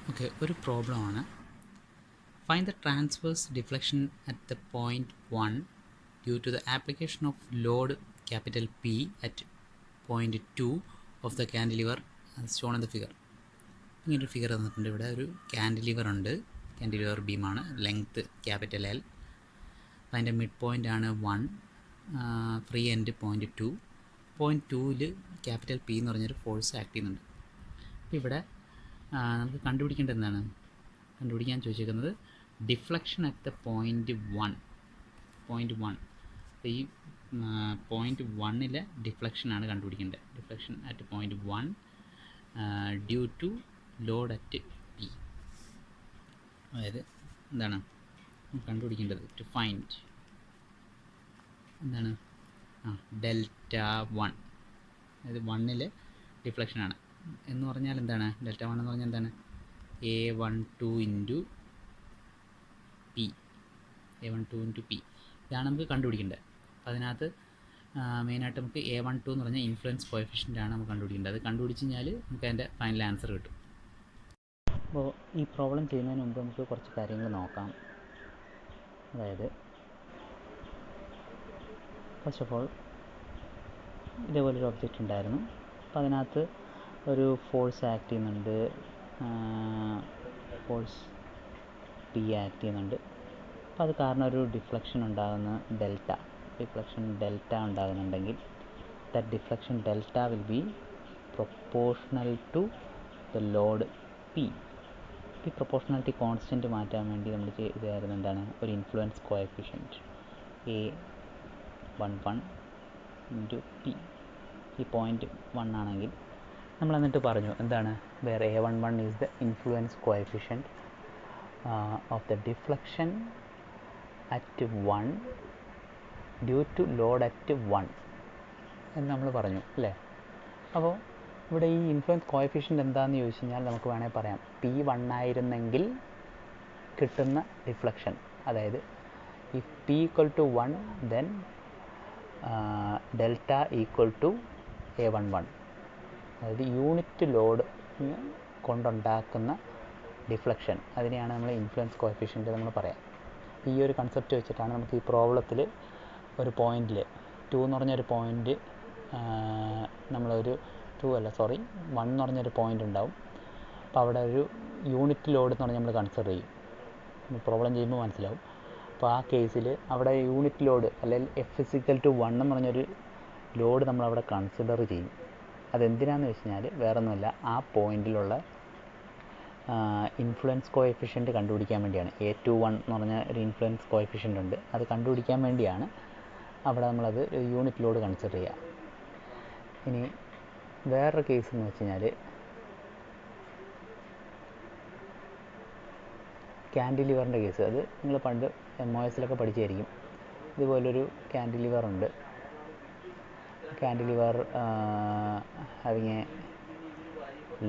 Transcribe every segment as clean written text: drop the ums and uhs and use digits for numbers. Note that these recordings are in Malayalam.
ഓക്കെ, ഒരു പ്രോബ്ലമാണ്. Find the transverse deflection at the point 1 due to the application of load capital P at point 2 of the cantilever shown in the figure. ഇങ്ങനൊരു ഫിഗർ തന്നിട്ടുണ്ട്. ഇവിടെ ഒരു കാൻഡിലിവർ ഉണ്ട്, കാൻഡിലിവർ ബീമാണ്, ലെങ്ത്ത് ക്യാപിറ്റൽ L, അതിൻ്റെ മിഡ് പോയിൻ്റ് ആണ് 1, ഫ്രീ എൻഡ് പോയിൻറ്റ് 2. പോയിൻറ്റ് 2ൽ ക്യാപിറ്റൽ P എന്ന് പറഞ്ഞൊരു ഫോഴ്സ് ആക്ട് ചെയ്യുന്നുണ്ട്. അപ്പോൾ ഇവിടെ നമുക്ക് കണ്ടുപിടിക്കേണ്ടത് എന്താണ്? കണ്ടുപിടിക്കാൻ ചോദിച്ചിരിക്കുന്നത് ഡിഫ്ലക്ഷൻ അറ്റ് ദ പോയിൻറ്റ് 1. അപ്പോൾ ഈ പോയിൻറ്റ് 1ലെ ഡിഫ്ലക്ഷനാണ് കണ്ടുപിടിക്കേണ്ടത്. Deflection at point 1 due to load at P. അതായത് എന്താണ് കണ്ടുപിടിക്കേണ്ടത്? ടു ഫൈൻഡ് എന്താണ് ഡെൽറ്റ 1, അതായത് 1ലെ ഡിഫ്ലക്ഷനാണ് എന്ന് പറഞ്ഞാൽ എന്താണ്? ഡെൽറ്റ 1 എന്ന് പറഞ്ഞാൽ എന്താണ്? A12 into P, A12 into P ഇതാണ് നമുക്ക് കണ്ടുപിടിക്കേണ്ടത്. അപ്പോൾ അതിനകത്ത് മെയിനായിട്ട് നമുക്ക് A12 എന്ന് പറഞ്ഞാൽ ഇൻഫ്ലുവൻസ് കോഎഫിഷ്യൻ്റ് ആണ് നമുക്ക് കണ്ടുപിടിക്കേണ്ടത്. അത് കണ്ടുപിടിച്ച് കഴിഞ്ഞാൽ നമുക്ക് അതിൻ്റെ ഫൈനൽ ആൻസർ കിട്ടും. അപ്പോൾ ഈ പ്രോബ്ലം ചെയ്യുന്നതിന് മുമ്പ് നമുക്ക് കുറച്ച് കാര്യങ്ങൾ നോക്കാം. അതായത് ഫസ്റ്റ് ഓഫ് ഓൾ ഇതേപോലൊരു ഒബ്ജക്റ്റ് ഉണ്ടായിരുന്നു. അപ്പോൾ അതിനകത്ത് ഒരു ഫോഴ്സ് ആക്ട് ചെയ്യുന്നുണ്ട്, ഫോഴ്സ് P ആക്ട് ചെയ്യുന്നുണ്ട്. അപ്പോൾ അത് കാരണം ഒരു ഡിഫ്ലക്ഷൻ ഉണ്ടാകുന്ന ഡിഫ്ലക്ഷൻ ഡെൽറ്റ ഉണ്ടാകുന്നുണ്ടെങ്കിൽ that deflection delta will be proportional to the load P. ഈ പ്രൊപ്പോർഷണാലിറ്റി കോൺസ്റ്റൻറ്റ് മാറ്റാൻ വേണ്ടി നമ്മൾ ചെയ്തായിരുന്നു എന്താണ്? ഒരു influence coefficient A11 into P. ഈ പോയിൻറ്റ് 1 ആണെങ്കിൽ നമ്മൾ എന്നിട്ട് പറഞ്ഞു എന്താണ്? Where A11 is the influence coefficient of the deflection at 1 due to load at 1 എന്ന് നമ്മൾ പറഞ്ഞു അല്ലേ? അപ്പോൾ ഇവിടെ ഈ ഇൻഫ്ലുവൻസ് കോഎഫിഷ്യൻ്റ് എന്താണെന്ന് ചോദിച്ചു കഴിഞ്ഞാൽ നമുക്ക് വേണമെങ്കിൽ പറയാം P1 ആയിരുന്നെങ്കിൽ കിട്ടുന്ന ഡിഫ്ലക്ഷൻ. അതായത് if P equal to 1 then delta equal to A11. അതായത് യൂണിറ്റ് ലോഡ് കൊണ്ടുണ്ടാക്കുന്ന ഡിഫ്ലക്ഷൻ, അതിനെയാണ് നമ്മൾ ഇൻഫ്ലുവൻസ് കോഎഫിഷ്യൻ്റ് നമ്മൾ പറയാം. ഈ ഒരു കൺസെപ്റ്റ് വെച്ചിട്ടാണ് നമുക്ക് ഈ പ്രോബ്ലത്തിൽ ഒരു പോയിൻറ്റിൽ 2 എന്ന് പറഞ്ഞൊരു പോയിൻറ്റ്, നമ്മളൊരു 1 എന്ന് പറഞ്ഞൊരു പോയിൻ്റ് ഉണ്ടാവും. അപ്പോൾ അവിടെ ഒരു യൂണിറ്റ് ലോഡ് എന്ന് പറഞ്ഞാൽ നമ്മൾ കൺസിഡർ ചെയ്യും. പ്രോബ്ലം ചെയ്യുമ്പോൾ മനസ്സിലാവും. അപ്പോൾ ആ കേസിൽ അവിടെ യൂണിറ്റ് ലോഡ് അല്ലെങ്കിൽ F=1 എന്ന് പറഞ്ഞൊരു ലോഡ് നമ്മളവിടെ കൺസിഡർ ചെയ്യും. അതെന്തിനാണെന്ന് വെച്ച് കഴിഞ്ഞാൽ വേറെ ഒന്നുമില്ല, ആ പോയിൻറ്റിലുള്ള ഇൻഫ്ലുവൻസ് കോഎഫിഷ്യൻ്റ് കണ്ടുപിടിക്കാൻ വേണ്ടിയാണ്. A21 എന്ന് പറഞ്ഞ ഒരു ഇൻഫ്ലുവൻസ് കോഎഫിഷ്യൻ്റ് ഉണ്ട്, അത് കണ്ടുപിടിക്കാൻ വേണ്ടിയാണ് അവിടെ നമ്മളത് യൂണിറ്റ് ലോഡ് കൺസിഡർ ചെയ്യുക. ഇനി വേറൊരു കേസ് എന്ന് വെച്ച് കഴിഞ്ഞാൽ കാൻഡിലിവറിൻ്റെ കേസ്. അത് നിങ്ങൾ പണ്ട് MOSലൊക്കെ പഠിച്ചായിരിക്കും. ഇതുപോലൊരു കാൻഡിലിവർ ഉണ്ട്. Cantilever having A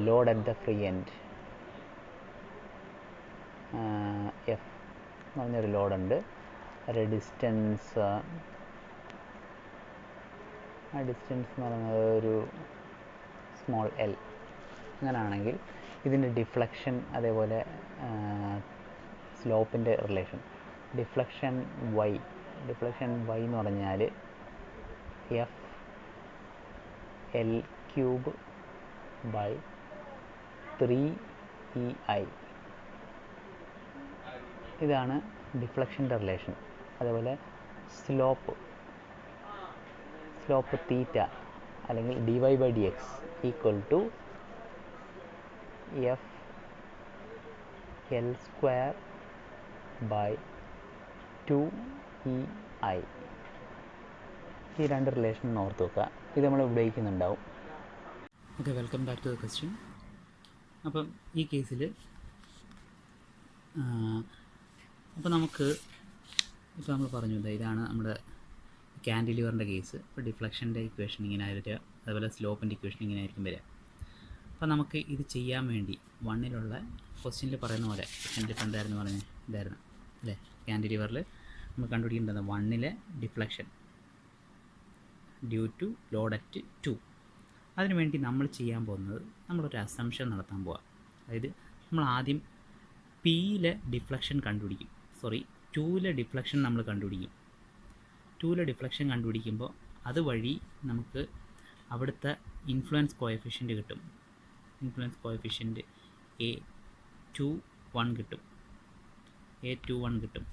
load at the free end F എന്ന് പറഞ്ഞൊരു ലോഡുണ്ട്. ഒരു ഡിസ്റ്റൻസ് എന്ന് പറയുന്നത് ഒരു സ്മോൾ L. അങ്ങനെയാണെങ്കിൽ ഇതിൻ്റെ ഡിഫ്ലക്ഷൻ അതേപോലെ സ്ലോപ്പിൻ്റെ റിലേഷൻ ഡിഫ്ലക്ഷൻ y എന്ന് പറഞ്ഞാൽ FL³/3EI. ഇതാണ് ഡിഫ്ലക്ഷൻ്റെ റിലേഷൻ. അതേപോലെ സ്ലോപ്പ് തീറ്റ അല്ലെങ്കിൽ dy/dx ഈക്വൽ ടു FL²/2EI. ഈ രണ്ട് റിലേഷൻ ഓർത്ത് വെക്കുക. ഇത് നമ്മൾ ഉപയോഗിക്കുന്നുണ്ടാവും. Okay, welcome back to the question. അപ്പം ഈ കേസിൽ അപ്പോൾ നമുക്ക് ഇപ്പോൾ നമ്മൾ പറഞ്ഞു ഇതാണ് നമ്മുടെ കാൻഡിലിവറിൻ്റെ കേസ്. ഇപ്പോൾ ഡിഫ്ലക്ഷൻ്റെ ഇക്വേഷൻ ഇങ്ങനെ വരിക, അതുപോലെ സ്ലോപ്പിൻ്റെ ഇക്വേഷൻ ഇങ്ങനെ ആയിരിക്കും വരിക. അപ്പോൾ നമുക്ക് ഇത് ചെയ്യാൻ വേണ്ടി 1ലുള്ള ക്വസ്റ്റ്യനിൽ പറയുന്ന പോലെ, ക്വസ്റ്റ്യനിൽ പണ്ടായിരുന്നു പറഞ്ഞ ഇതായിരുന്നു അല്ലേ, കാൻഡിലിവറിൽ നമ്മൾ കണ്ടുപിടിക്കേണ്ടത് 1ലെ deflection due to load at 2. അതിനുവേണ്ടി നമ്മൾ ചെയ്യാൻ പോകുന്നത് നമ്മളൊരു അസംഷൻ നടത്താൻ പോവുക. അതായത് നമ്മൾ ആദ്യം പിയിലെ ഡിഫ്ലക്ഷൻ കണ്ടുപിടിക്കും. ടൂവിലെ ഡിഫ്ലക്ഷൻ നമ്മൾ കണ്ടുപിടിക്കും. ടൂവിലെ ഡിഫ്ലക്ഷൻ കണ്ടുപിടിക്കുമ്പോൾ അതുവഴി നമുക്ക് അവിടുത്തെ ഇൻഫ്ലുവൻസ് കോഎഫിഷ്യൻ്റ് കിട്ടും. ഇൻഫ്ലുവൻസ് കോഎഫിഷ്യൻ്റ് A21 കിട്ടും. A21 കിട്ടും.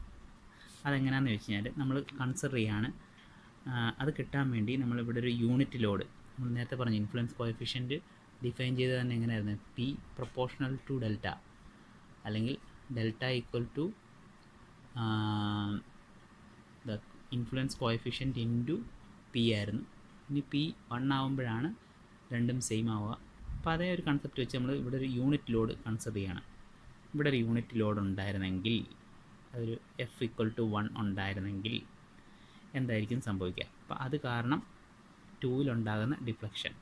അതെങ്ങനെയാണെന്ന് വെച്ച് കഴിഞ്ഞാൽ നമ്മൾ കൺസിഡർ ചെയ്യാണ്, അത് കിട്ടാൻ വേണ്ടി നമ്മളിവിടെ ഒരു യൂണിറ്റ് ലോഡ്, നമ്മൾ നേരത്തെ പറഞ്ഞു ഇൻഫ്ലുവൻസ് കോഎഫിഷ്യൻ്റ് ഡിഫൈൻ ചെയ്ത് തന്നെ എങ്ങനെയായിരുന്നു, പി പ്രൊപ്പോർഷണൽ ടു ഡെൽറ്റ, അല്ലെങ്കിൽ delta equal to the influence coefficient into P ആയിരുന്നു. ഇനി പി 1 ആകുമ്പോഴാണ് രണ്ടും സെയിം ആവുക. അപ്പോൾ അതേ ഒരു കൺസെപ്റ്റ് വെച്ച് നമ്മൾ ഇവിടെ ഒരു യൂണിറ്റ് ലോഡ് കൺസിഡർ ചെയ്യണം. ഇവിടെ ഒരു യൂണിറ്റ് ലോഡ് ഉണ്ടായിരുന്നെങ്കിൽ, അതൊരു F=1 ഉണ്ടായിരുന്നെങ്കിൽ എന്തായിരിക്കും സംഭവിക്കുക? അപ്പോൾ അത് കാരണം ടൂവിലുണ്ടാകുന്ന ഡിഫ്ലക്ഷൻ,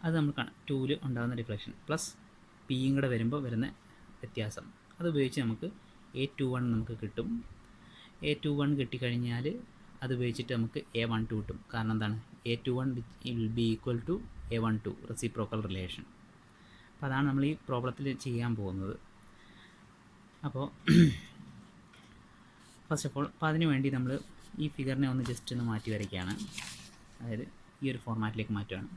അത് നമ്മൾ ടൂവിൽ ഉണ്ടാകുന്ന ഡിഫ്ലക്ഷൻ പ്ലസ് പിയും കൂടെ വരുമ്പോൾ വരുന്ന വ്യത്യാസം, അത് ഉപയോഗിച്ച് നമുക്ക് A21 നമുക്ക് കിട്ടും. A21 കിട്ടിക്കഴിഞ്ഞാൽ അത് ഉപയോഗിച്ചിട്ട് നമുക്ക് A12 കിട്ടും. കാരണം എന്താണ്, A21 will be equal to A12 reciprocal relation. അപ്പോൾ അതാണ് നമ്മൾ ഈ പ്രോബ്ലത്തിൽ ചെയ്യാൻ പോകുന്നത്. അപ്പോൾ ഫസ്റ്റ് ഓഫ് ഓൾ, അപ്പോൾ അതിനു വേണ്ടി നമ്മൾ ഈ ഫിഗറിനെ ഒന്ന് ജസ്റ്റ് ഒന്ന് മാറ്റി വരയ്ക്കുകയാണ്. അതായത് ഈ ഒരു ഫോർമാറ്റിലേക്ക് മാറ്റുകയാണ്.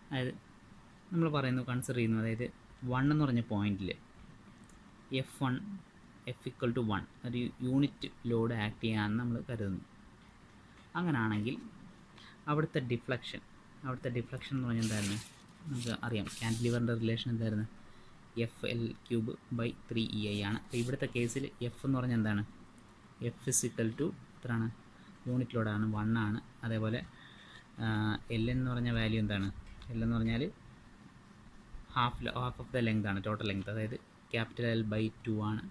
അതായത് നമ്മൾ പറയുന്നു, കൺസിഡർ ചെയ്യുന്നു, അതായത് 1 എന്ന് പറഞ്ഞ പോയിന്റിൽ F1 F=1 ഒരു യൂണിറ്റ് ലോഡ് ആക്ട് ചെയ്യാമെന്ന് നമ്മൾ കരുതുന്നു. അങ്ങനെയാണെങ്കിൽ അവിടുത്തെ ഡിഫ്ലക്ഷൻ എന്ന് പറഞ്ഞാൽ എന്തായിരുന്നു, നമുക്ക് അറിയാം കാൻറ്റിലിവറിൻ്റെ റിലേഷൻ എന്തായിരുന്നു, FL³/3EI ആണ്. അപ്പോൾ ഇവിടുത്തെ കേസിൽ F എന്ന് പറഞ്ഞാൽ എന്താണ്, F= എത്രയാണ്, യൂണിറ്റ് ലോഡാണ്, 1 ആണ്. അതേപോലെ L എന്ന് പറഞ്ഞ വാല്യൂ എന്താണ്, L എന്ന് പറഞ്ഞാൽ ഹാഫ് ഓഫ് ദ ലെങ്ത് ആണ്, ടോട്ടൽ ലെങ്ത്, അതായത് L/2 ആണ്.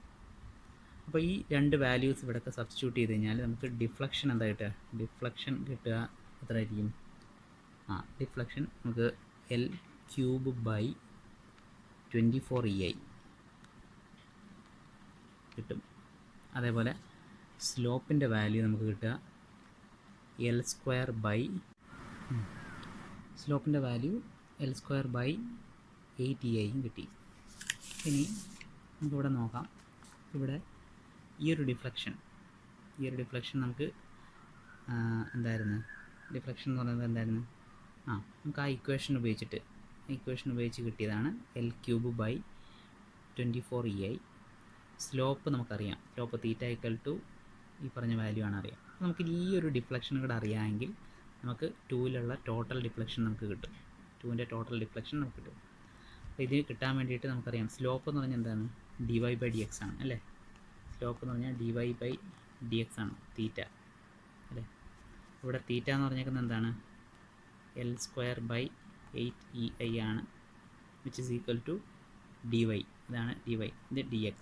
അപ്പോൾ ഈ രണ്ട് വാല്യൂസ് ഇവിടെയൊക്കെ സബ്സ്റ്റിറ്റ്യൂട്ട് ചെയ്ത് കഴിഞ്ഞാൽ നമുക്ക് ഡിഫ്ലക്ഷൻ എന്താ കിട്ടുക, ഡിഫ്ലക്ഷൻ കിട്ടുക എത്ര ആയിരിക്കും, ഡിഫ്ലക്ഷൻ നമുക്ക് L³/24EI കിട്ടും. അതേപോലെ സ്ലോപ്പിൻ്റെ വാല്യൂ നമുക്ക് കിട്ടുക L²/8EI കിട്ടി. ഇനി നമുക്കിവിടെ നോക്കാം, ഇവിടെ ഈ ഒരു ഡിഫ്ലക്ഷൻ നമുക്ക് എന്തായിരുന്നു, ഡിഫ്ലക്ഷൻ എന്ന് പറയുന്നത് എന്തായിരുന്നു, നമുക്ക് ആ ഇക്വേഷൻ ഉപയോഗിച്ച് കിട്ടിയതാണ് L³/24EI. സ്ലോപ്പ് നമുക്കറിയാം, സ്ലോപ്പ് θ= ഈ പറഞ്ഞ വാല്യൂ ആണ് അറിയാം. നമുക്ക് ഈ ഒരു ഡിഫ്ലക്ഷൻ കൂടെ അറിയാമെങ്കിൽ നമുക്ക് ടൂവിലുള്ള ടോട്ടൽ ഡിഫ്ലക്ഷൻ നമുക്ക് കിട്ടും. ടൂവിൻ്റെ ടോട്ടൽ ഡിഫ്ലക്ഷൻ നമുക്ക് കിട്ടും. അപ്പോൾ ഇത് കിട്ടാൻ വേണ്ടിയിട്ട് നമുക്കറിയാം സ്ലോപ്പ് എന്ന് പറഞ്ഞാൽ എന്താണ്, dy/dx ആണ് അല്ലേ. സ്ലോപ്പ് എന്ന് പറഞ്ഞാൽ dy/dx ആണ്, തീറ്റ അല്ലേ. ഇവിടെ തീറ്റ എന്ന് പറഞ്ഞേക്കുന്നത് എന്താണ്, L²/8EI ആണ്, which is equal to dy. ഇതാണ് dy, ഇത് dx.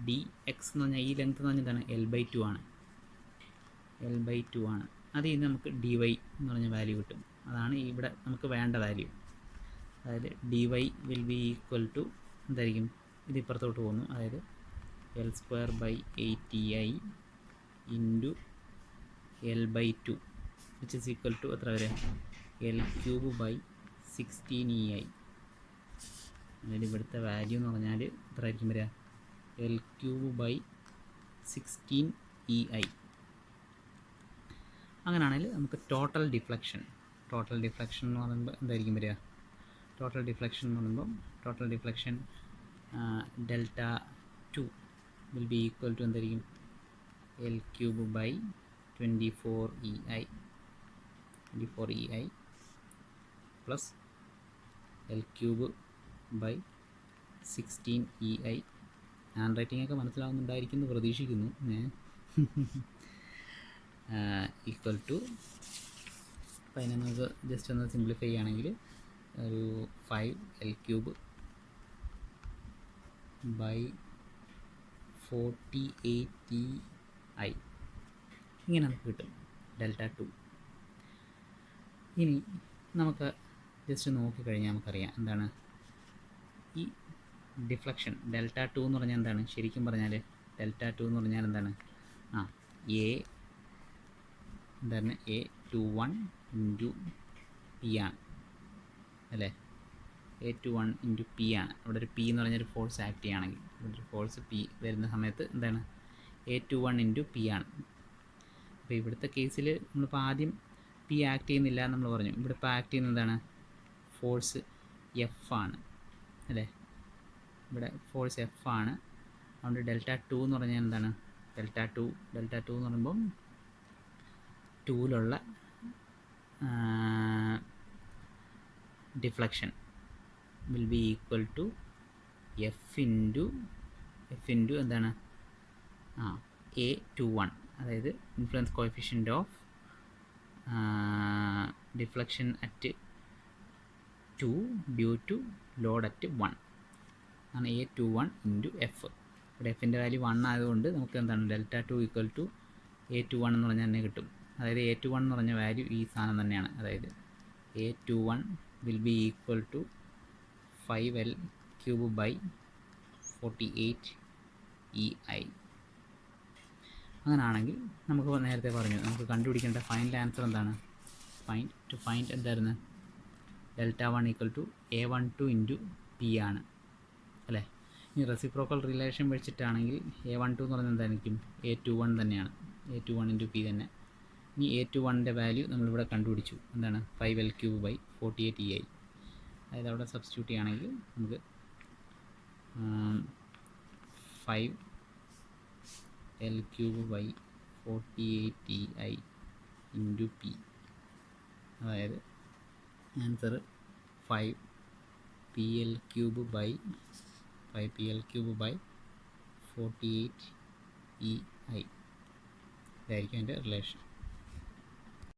dy/dx എന്ന് പറഞ്ഞാൽ ഈ ലെങ്ത് എന്ന് പറഞ്ഞാൽ എന്താണ്, L/2 ആണ്. അതിൽ നിന്ന് നമുക്ക് dy എന്ന് പറഞ്ഞ വാല്യൂ കിട്ടും. അതാണ് ഇവിടെ നമുക്ക് വേണ്ട വാല്യൂ. അതായത് dy will be equal to എന്തായിരിക്കും, ഇത് ഇപ്പുറത്തോട്ട് പോകുന്നു, അതായത് L²/8EI into L/2 which is equal to എത്ര വരെ, L³/16EI. അതായത് ഇവിടുത്തെ വാല്യൂ എന്ന് പറഞ്ഞാൽ എത്ര ആയിരിക്കും വരിക, L³/16EI. അങ്ങനെയാണെങ്കിൽ നമുക്ക് ടോട്ടൽ ഡിഫ്ലക്ഷൻ എന്ന് പറയുമ്പോൾ എന്തായിരിക്കും വരിക, total deflection Δ2 will be equal to എന്തായിരിക്കും, L³/24EI plus L³/16EI. Hand writing ഒക്കെ മനസ്സിലാവുന്നുണ്ടായിരിക്കുന്നു പ്രതീക്ഷിക്കുന്നു. ഈക്വൽ ടു, അപ്പോൾ അതിനെ നമുക്ക് ജസ്റ്റ് ഒന്ന് സിംപ്ലിഫൈ ചെയ്യുകയാണെങ്കിൽ ഒരു 5L³/48EI ഇങ്ങനെ നമുക്ക് കിട്ടും, Δ2. ഇനി നമുക്ക് ജസ്റ്റ് നോക്കിക്കഴിഞ്ഞാൽ നമുക്കറിയാം എന്താണ് ഈ ഡിഫ്ലക്ഷൻ Δ2 എന്ന് പറഞ്ഞാൽ എന്താണ്, ശരിക്കും പറഞ്ഞാൽ Δ2 എന്ന് പറഞ്ഞാൽ എന്താണ്, എന്താണ് A21 ഇൻറ്റു പി ആണ് അല്ലേ, A21 ഇൻറ്റു പി ആണ്. ഇവിടെ ഒരു പി എന്ന് പറഞ്ഞൊരു ഫോഴ്സ് ആക്ട് ചെയ്യുകയാണെങ്കിൽ, ഇവിടെ ഒരു ഫോഴ്സ് പി വരുന്ന സമയത്ത് എന്താണ്, A21 ഇൻറ്റു പി ആണ്. അപ്പോൾ ഇവിടുത്തെ കേസിൽ നമ്മളിപ്പോൾ ആദ്യം പി ആക്ട് ചെയ്യുന്നില്ല എന്ന് നമ്മൾ പറഞ്ഞു. ഇവിടെ ഇപ്പോൾ ആക്ട് ചെയ്യുന്നത് എന്താണ്, ഫോഴ്സ് എഫ് ആണ് അല്ലേ, ഇവിടെ ഫോഴ്സ് എഫ് ആണ്. അതുകൊണ്ട് Δ2 എന്ന് പറഞ്ഞാൽ എന്താണ്, Δ2 എന്ന് പറയുമ്പം 2ലുള്ള deflection will be equal to F into എന്താണ്, A21, അതായത് influence coefficient of deflection at 2 due to load at 1 ആണ് A21 ഇൻറ്റു എഫ്. ഇവിടെ എഫിൻ്റെ വാല്യൂ 1 ആയതുകൊണ്ട് നമുക്ക് എന്താണ് Δ2 ഈക്വൽ ടു A21 എന്ന് പറഞ്ഞാൽ തന്നെ കിട്ടും. അതായത് A21 എന്ന് പറഞ്ഞ വാല്യൂ ഈ സാധനം തന്നെയാണ്. അതായത് A21 will be equal to 5L³/48EI. അങ്ങനെയാണെങ്കിൽ നമുക്ക് നേരത്തെ പറഞ്ഞു നമുക്ക് കണ്ടുപിടിക്കേണ്ട ഫൈനൽ ആൻസർ എന്താണ്, ഫൈൻഡ് എന്തായിരുന്നു, Δ1 equal to A12 into P ആണ് അല്ലേ. ഇനി റെസിപ്രോക്കൽ റിലേഷൻ വെച്ചിട്ടാണെങ്കിൽ A12 എന്ന് പറഞ്ഞാൽ എന്തായിരിക്കും, A21 തന്നെയാണ്, A21 ഇൻറ്റു പി തന്നെ. ഇനി A21ൻ്റെ വാല്യൂ നമ്മളിവിടെ കണ്ടുപിടിച്ചു, എന്താണ് 5L³/48EI. അതായത് അവിടെ സബ്സ്റ്റിറ്റ്യൂട്ട് ചെയ്യുകയാണെങ്കിൽ നമുക്ക് 5L³/48EI ഇൻറ്റു പി, അതായത് ആൻസർ 5PL³/48EI ഇതായിരിക്കും അതിൻ്റെ റിലേഷൻ.